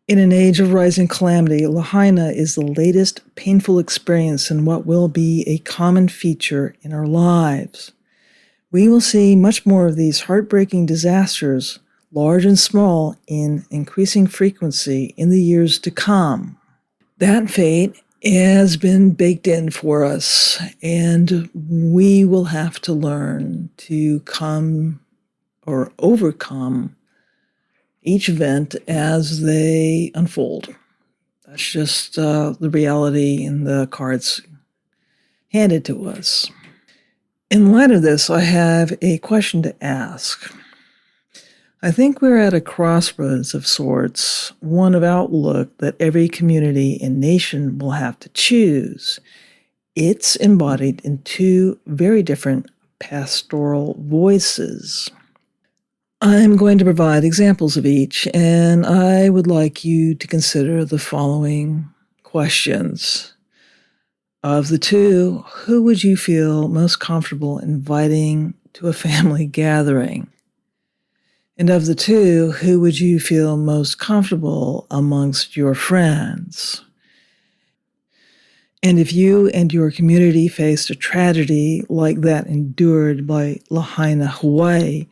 In an age of rising calamity, Lahaina is the latest painful experience in what will be a common feature in our lives. We will see much more of these heartbreaking disasters, large and small, in increasing frequency in the years to come. That fate has been baked in for us, and we will have to learn to come or overcome each event as they unfold. That's just the reality in the cards handed to us. In light of this, I have a question to ask. I think we're at a crossroads of sorts, one of outlook that every community and nation will have to choose. It's embodied in two very different pastoral voices. I'm going to provide examples of each, and I would like you to consider the following questions. Of the two, who would you feel most comfortable inviting to a family gathering? And of the two, who would you feel most comfortable amongst your friends? And if you and your community faced a tragedy like that endured by Lahaina, Hawaii,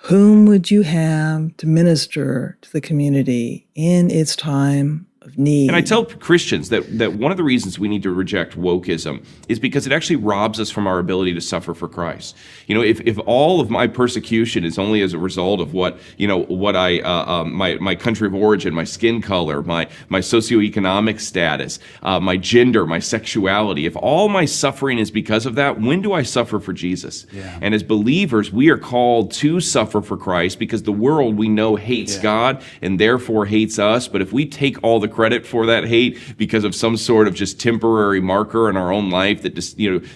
whom would you have to minister to the community in its time of need? And I tell Christians that one of the reasons we need to reject wokeism is because it actually robs us from our ability to suffer for Christ. You know, if all of my persecution is only as a result of what my country of origin, my skin color, my socioeconomic status, my gender, my sexuality, if all my suffering is because of that, when do I suffer for Jesus? Yeah. And as believers, we are called to suffer for Christ because the world we know hates God and therefore hates us. But if we take all the credit for that hate because of some sort of just temporary marker in our own life that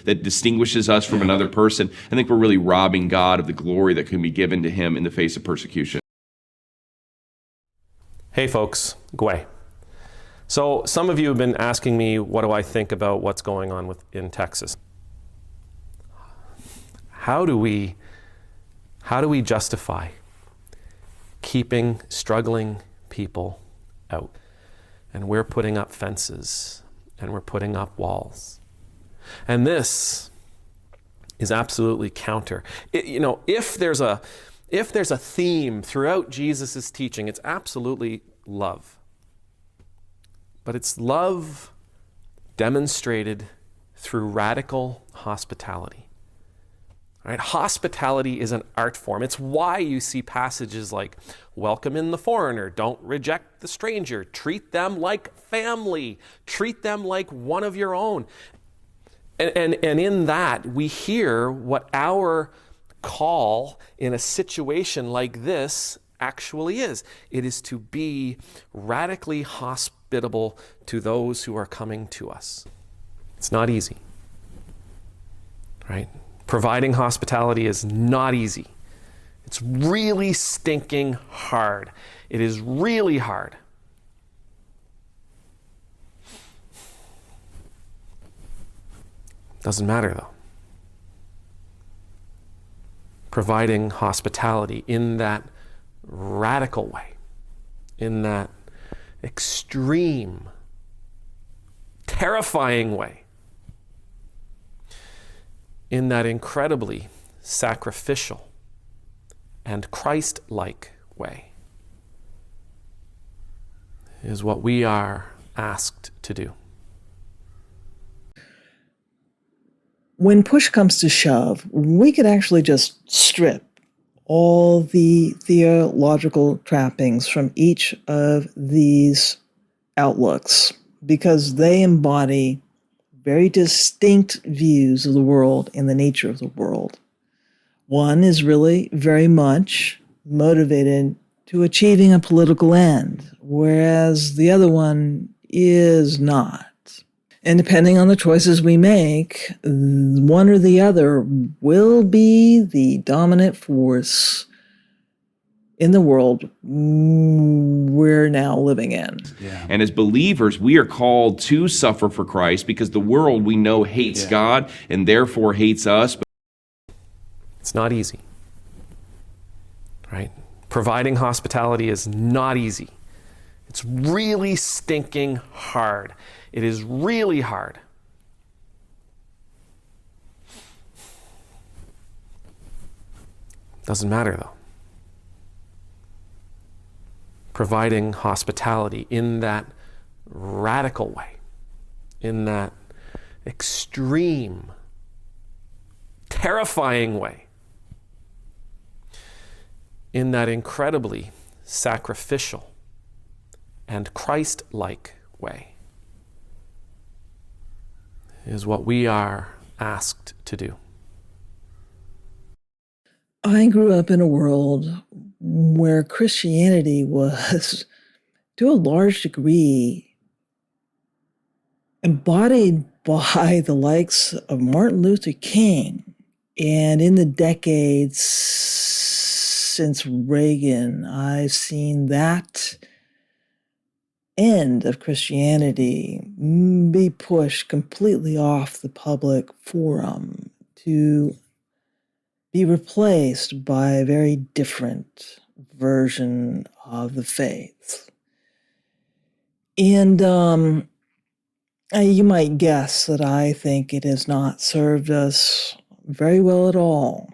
that distinguishes us from another person, I think we're really robbing God of the glory that can be given to him in the face of persecution. Hey folks, Gway. So some of you have been asking me, what do I think about what's going on in Texas? How do we justify keeping struggling people out? And we're putting up fences, and we're putting up walls. And this is absolutely counter. If there's a theme throughout Jesus' teaching, it's absolutely love. But it's love demonstrated through radical hospitality. Right? Hospitality is an art form. It's why you see passages like, welcome in the foreigner, don't reject the stranger, treat them like family, treat them like one of your own. And in that, we hear what our call in a situation like this actually is. It is to be radically hospitable to those who are coming to us. It's not easy, right? Providing hospitality is not easy. It's really stinking hard. It is really hard. Doesn't matter though. Providing hospitality in that radical way, in that extreme, terrifying way, in that incredibly sacrificial and Christ-like way, is what we are asked to do. When push comes to shove, we could actually just strip all the theological trappings from each of these outlooks because they embody very distinct views of the world and the nature of the world. One is really very much motivated to achieving a political end, whereas the other one is not. And depending on the choices we make, one or the other will be the dominant force in the world we're now living in. Yeah. And as believers, we are called to suffer for Christ because the world we know hates God and therefore hates us. It's not easy, right? Providing hospitality is not easy. It's really stinking hard. It is really hard. Doesn't matter though. Providing hospitality in that radical way, in that extreme, terrifying way, in that incredibly sacrificial and Christ-like way, is what we are asked to do. I grew up in a world where Christianity was, to a large degree, embodied by the likes of Martin Luther King. And in the decades since Reagan, I've seen that end of Christianity be pushed completely off the public forum to be replaced by a very different version of the faith. And you might guess that I think it has not served us very well at all.